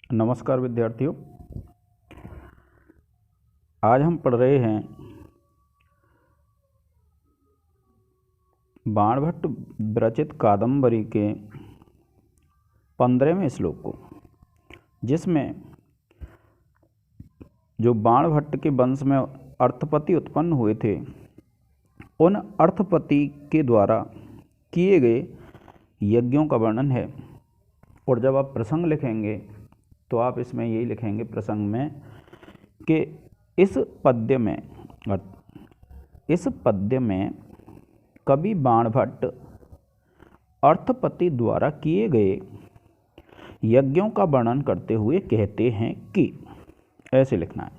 नमस्कार विद्यार्थियों, आज हम पढ़ रहे हैं बाणभट्ट विरचित कादंबरी के 15वें श्लोक को, जिसमें जो बाणभट्ट के वंश में अर्थपति उत्पन्न हुए थे, उन अर्थपति के द्वारा किए गए यज्ञों का वर्णन है। और जब आप प्रसंग लिखेंगे तो आप इसमें यही लिखेंगे प्रसंग में कि इस पद्य में कवि बाणभट्ट अर्थपति द्वारा किए गए यज्ञों का वर्णन करते हुए कहते हैं कि, ऐसे लिखना है।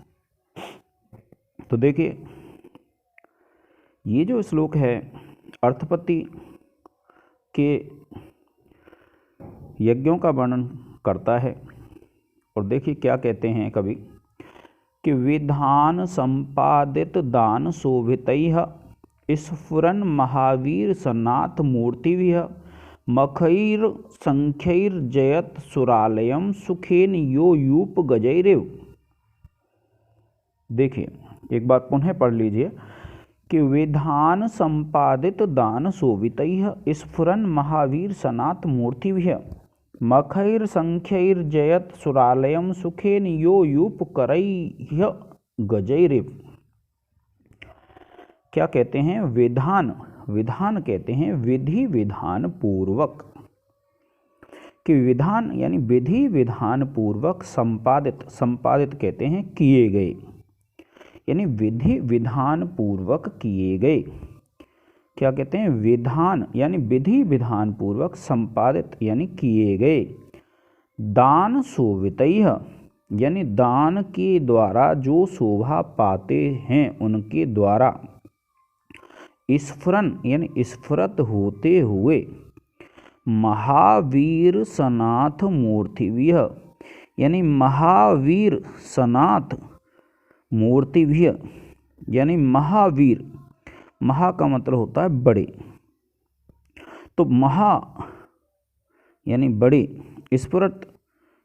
तो देखिए, ये जो श्लोक है अर्थपति के यज्ञों का वर्णन करता है। और देखिए क्या कहते हैं कवि कि विधान संपादित दान शोभितैः स्फुरन् महावीर सनाथ मूर्तिभिः मखैर संख्यैर्जयत सुरालयम सुखेन यो यूप गजैरेव। देखिए एक बार पुनः पढ़ लीजिए कि विधान संपादित दान शोभितैः स्फुरन् महावीर सनाथ मूर्तिभिः मखैर संख्यैर्जयत सुरालयम सुखेन यो यूप करैः गजैरेव। क्या कहते हैं? विधान कहते हैं विधि विधान पूर्वक, कि विधान यानी विधि विधान पूर्वक संपादित कहते हैं किए गए, यानी विधि विधान पूर्वक किए गए। क्या कहते हैं? विधान यानी विधि विधान पूर्वक संपादित यानी किए गए। दान शोभितैः यानी दान के द्वारा जो शोभा पाते हैं उनके द्वारा, स्फुरन यानी स्फुरत होते हुए, महावीर सनाथ मूर्तिभिः यानी महावीर सनाथ मूर्तिभिः यानी महावीर, महा का मतलब होता है बड़े, तो महा यानी बड़े, स्फुरत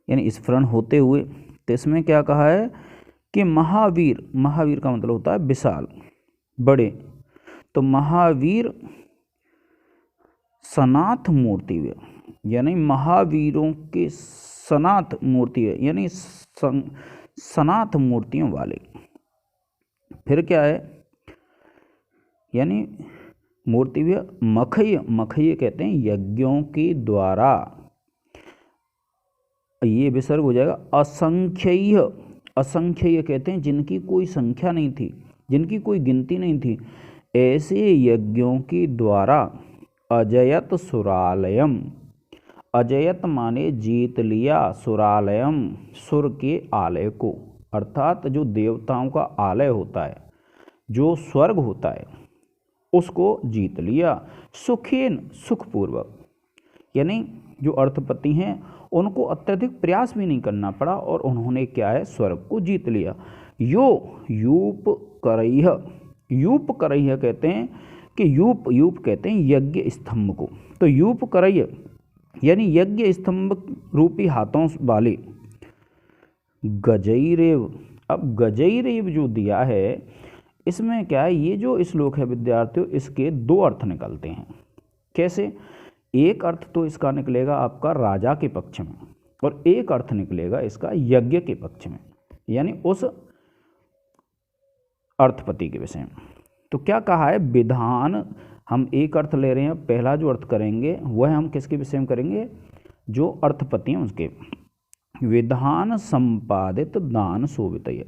यानी स्फुरन होते हुए। तो इसमें क्या कहा है कि महावीर का मतलब होता है विशाल, बड़े, तो महावीर सनाथ मूर्ति यानी महावीरों के सनाथ मूर्ति यानी सनाथ मूर्तियों वाले। फिर क्या है? यानी मूर्ति भी मखय कहते हैं यज्ञों के द्वारा, ये विसर्ग हो जाएगा। असंख्य कहते हैं जिनकी कोई संख्या नहीं थी, जिनकी कोई गिनती नहीं थी, ऐसे यज्ञों के द्वारा अजयत सुरालयम, अजयत माने जीत लिया, सुरालयम सुर के आलय को, अर्थात जो देवताओं का आलय होता है, जो स्वर्ग होता है, उसको जीत लिया। सुखेन सुखपूर्वक, यानी जो अर्थपति हैं उनको अत्यधिक प्रयास भी नहीं करना पड़ा और उन्होंने क्या है? स्वर्ग को जीत लिया। यो यूप करैह कहते हैं कि यूप कहते हैं यज्ञ स्तंभ को, तो यूप करैह यानी यज्ञ स्तंभ रूपी हाथों वाले। गजैरेव, अब गजैरेव जो दिया है इसमें क्या है? ये जो श्लोक है विद्यार्थियों, इसके दो अर्थ निकलते हैं। कैसे? एक अर्थ तो इसका निकलेगा आपका राजा के पक्ष में और एक अर्थ निकलेगा इसका यज्ञ के पक्ष में, यानी उस अर्थपति के विषय में। तो क्या कहा है? विधान, हम एक अर्थ ले रहे हैं, पहला जो अर्थ करेंगे वह हम किसके विषय में करेंगे? जो अर्थपति हैं उसके। विधान संपादित दान शोभितैः,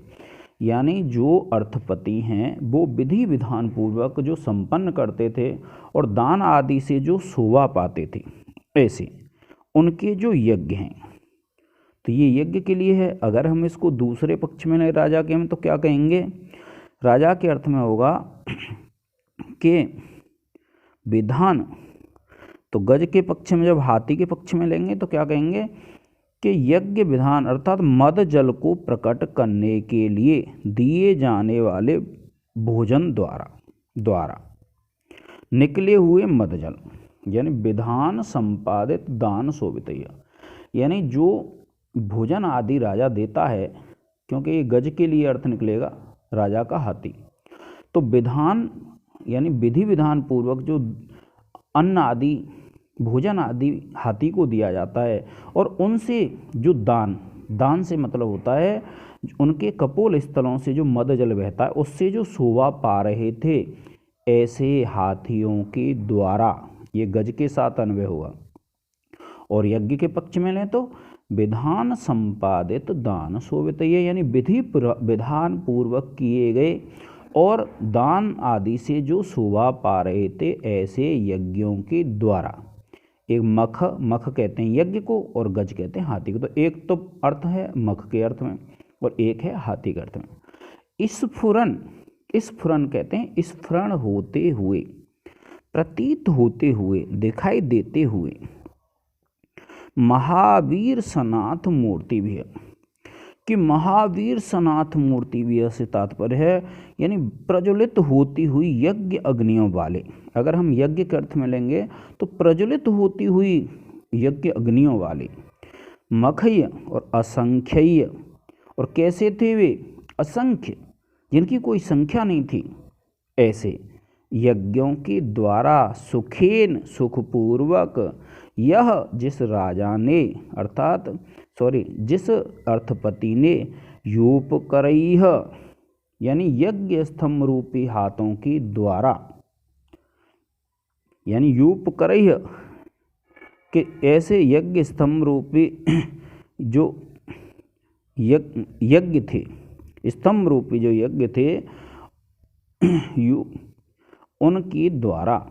यानी जो अर्थपति हैं वो विधि विधान पूर्वक जो संपन्न करते थे और दान आदि से जो शोभा पाते थे, ऐसे उनके जो यज्ञ हैं, तो ये यज्ञ के लिए है। अगर हम इसको दूसरे पक्ष में नहीं, राजा के में, तो क्या कहेंगे? राजा के अर्थ में होगा कि विधान, तो गज के पक्ष में, जब हाथी के पक्ष में लेंगे तो क्या कहेंगे कि यज्ञ विधान अर्थात मद जल को प्रकट करने के लिए दिए जाने वाले भोजन द्वारा निकले हुए मद जल, यानी विधान संपादित दान शोभितैः, यानी जो भोजन आदि राजा देता है, क्योंकि ये गज के लिए अर्थ निकलेगा राजा का हाथी। तो विधान यानी विधि विधान पूर्वक जो अन्न आदि भोजन आदि हाथी को दिया जाता है, और उनसे जो दान से मतलब होता है उनके कपोल स्थलों से जो मद जल बहता है उससे जो शोभा पा रहे थे, ऐसे हाथियों के द्वारा, ये गज के साथ अन्वय हुआ। और यज्ञ के पक्ष में लें तो विधान संपादित दान शोभित, यानी विधि विधान पूर्वक किए गए और दान आदि से जो शोभा पा रहे थे ऐसे यज्ञों के द्वारा। एक मख कहते हैं यज्ञ को और गज कहते हैं हाथी को। तो एक तो अर्थ है मख के अर्थ में और एक है हाथी के अर्थ में। स्फुरन कहते हैं स्फुरण होते हुए, प्रतीत होते हुए, दिखाई देते हुए। महावीर सनाथ मूर्ति भी है कि महावीर सनाथ मूर्ति भी से तात्पर्य है यानी प्रज्वलित होती हुई यज्ञ अग्नियों वाले। अगर हम यज्ञ के अर्थ में लेंगे तो प्रज्वलित होती हुई यज्ञ अग्नियों वाले। मखय और असंख्यय, और कैसे थे वे? असंख्य, जिनकी कोई संख्या नहीं थी, ऐसे यज्ञों के द्वारा सुखेन सुखपूर्वक यह जिस राजा ने जिस अर्थपति ने यूपकरैः यानी यज्ञ स्तंभ रूपी हाथों के द्वारा, यानी यूपकरैः के ऐसे यज्ञ स्तंभ रूपी जो यज्ञ थे, स्तंभ रूपी जो यज्ञ थे उनके द्वारा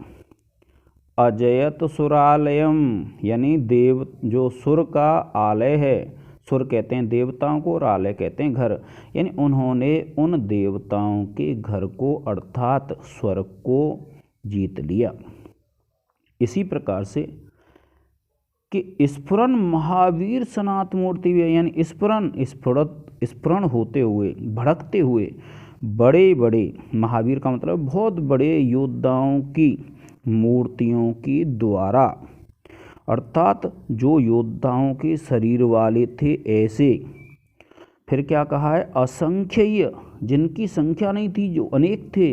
अजयत सुरालयम, यानी देव जो सुर का आलय है, सुर कहते हैं देवताओं को और आलय कहते हैं घर, यानी उन्होंने उन देवताओं के घर को अर्थात स्वर्ग को जीत लिया। इसी प्रकार से कि स्फुरन महावीर सनात मूर्ति भी है, यानी स्फुरण होते हुए, भड़कते हुए बड़े बड़े, महावीर का मतलब बहुत बड़े योद्धाओं की मूर्तियों के द्वारा, अर्थात जो योद्धाओं के शरीर वाले थे ऐसे। फिर क्या कहा है? असंख्यय, जिनकी संख्या नहीं थी, जो अनेक थे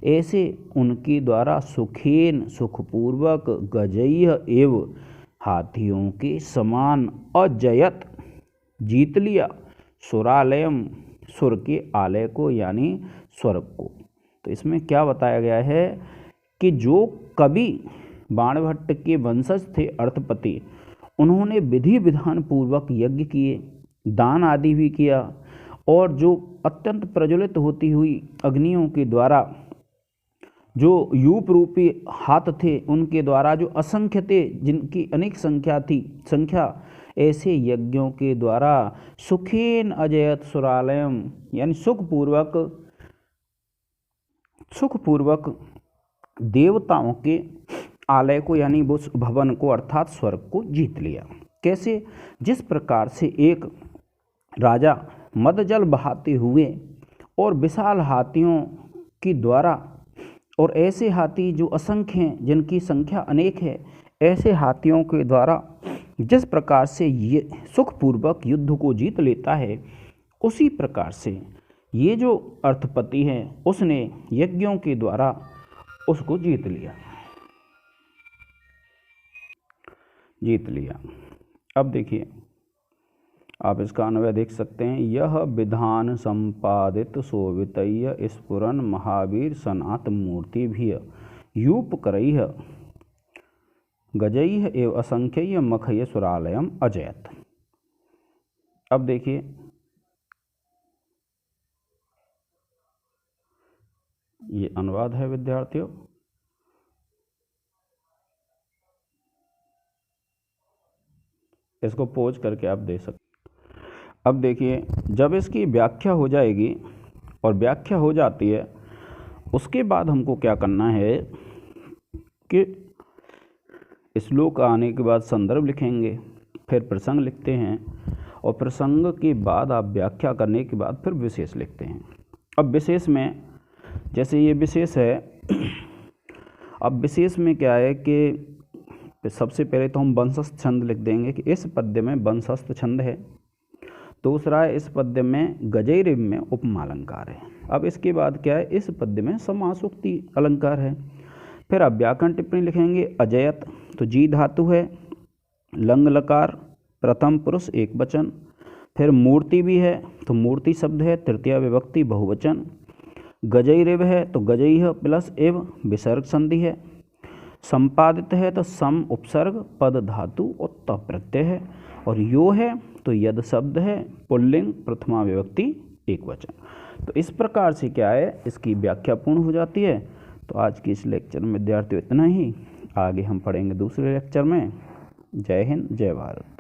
ऐसे उनके द्वारा सुखेन सुखपूर्वक गजैः एव हाथियों के समान अजयत जीत लिया सुरालयम, सुर के आलय को यानी स्वर्ग को। तो इसमें क्या बताया गया है कि जो कवि बाणभट्ट के वंशज थे अर्थपति, उन्होंने विधि विधान पूर्वक यज्ञ किए, दान आदि भी किया, और जो अत्यंत प्रज्वलित होती हुई अग्नियों के द्वारा जो यूप रूपी हाथ थे उनके द्वारा जो असंख्य थे, जिनकी अनेक संख्या ऐसे यज्ञों के द्वारा सुखेन अजयत सुरालयम, यानी सुखपूर्वक देवताओं के आलय को यानी उस भवन को अर्थात स्वर्ग को जीत लिया। कैसे? जिस प्रकार से एक राजा मद जल बहाते हुए और विशाल हाथियों के द्वारा, और ऐसे हाथी जो असंख्य हैं, जिनकी संख्या अनेक है, ऐसे हाथियों के द्वारा जिस प्रकार से ये सुखपूर्वक युद्ध को जीत लेता है, उसी प्रकार से ये जो अर्थपति हैं उसने यज्ञों के द्वारा उसको जीत लिया। अब देखिए, आप इसका अन्वय देख सकते हैं। यह विधान संपादित शोभितैः स्फुरन महावीर सनात मूर्ति भी यूपकरैः गजैः एव असंख्यैः मखैः सुरालयम अजयत। अब देखिए, ये अनुवाद है विद्यार्थियों। इसको पोज करके आप दे सकते। अब देखिए, जब इसकी व्याख्या हो जाएगी और व्याख्या हो जाती है, उसके बाद हमको क्या करना है कि श्लोक आने के बाद संदर्भ लिखेंगे, फिर प्रसंग लिखते हैं, और प्रसंग के बाद आप व्याख्या करने के बाद फिर विशेष लिखते हैं। अब विशेष में, जैसे ये विशेष है, अब विशेष में क्या है कि सबसे पहले तो हम वंशस्थ छंद लिख देंगे कि इस पद्य में वंशस्थ छंद है, दूसरा है इस पद्य में गजई रिव में उपमा अलंकार है। अब इसके बाद क्या है, इस पद्य में समासोक्ति अलंकार है। फिर आप व्याकरण टिप्पणी लिखेंगे। अजयत तो जी धातु है, लंग लकार, प्रथम पुरुष एक वचन। फिर मूर्ति भी है तो मूर्ति शब्द है, तृतीया विभक्ति बहुवचन। गजई रिव है तो गजई है प्लस एव विसर्ग संधि है। संपादित है तो सम उपसर्ग पद धातु और त प्रत्यय है। और यो है तो यद शब्द है, पुल्लिंग, प्रथमा विभक्ति एक वचन। तो इस प्रकार से क्या है, इसकी व्याख्या पूर्ण हो जाती है। तो आज की इस लेक्चर में विद्यार्थियों इतना ही। आगे हम पढ़ेंगे दूसरे लेक्चर में। जय हिंद, जय भारत।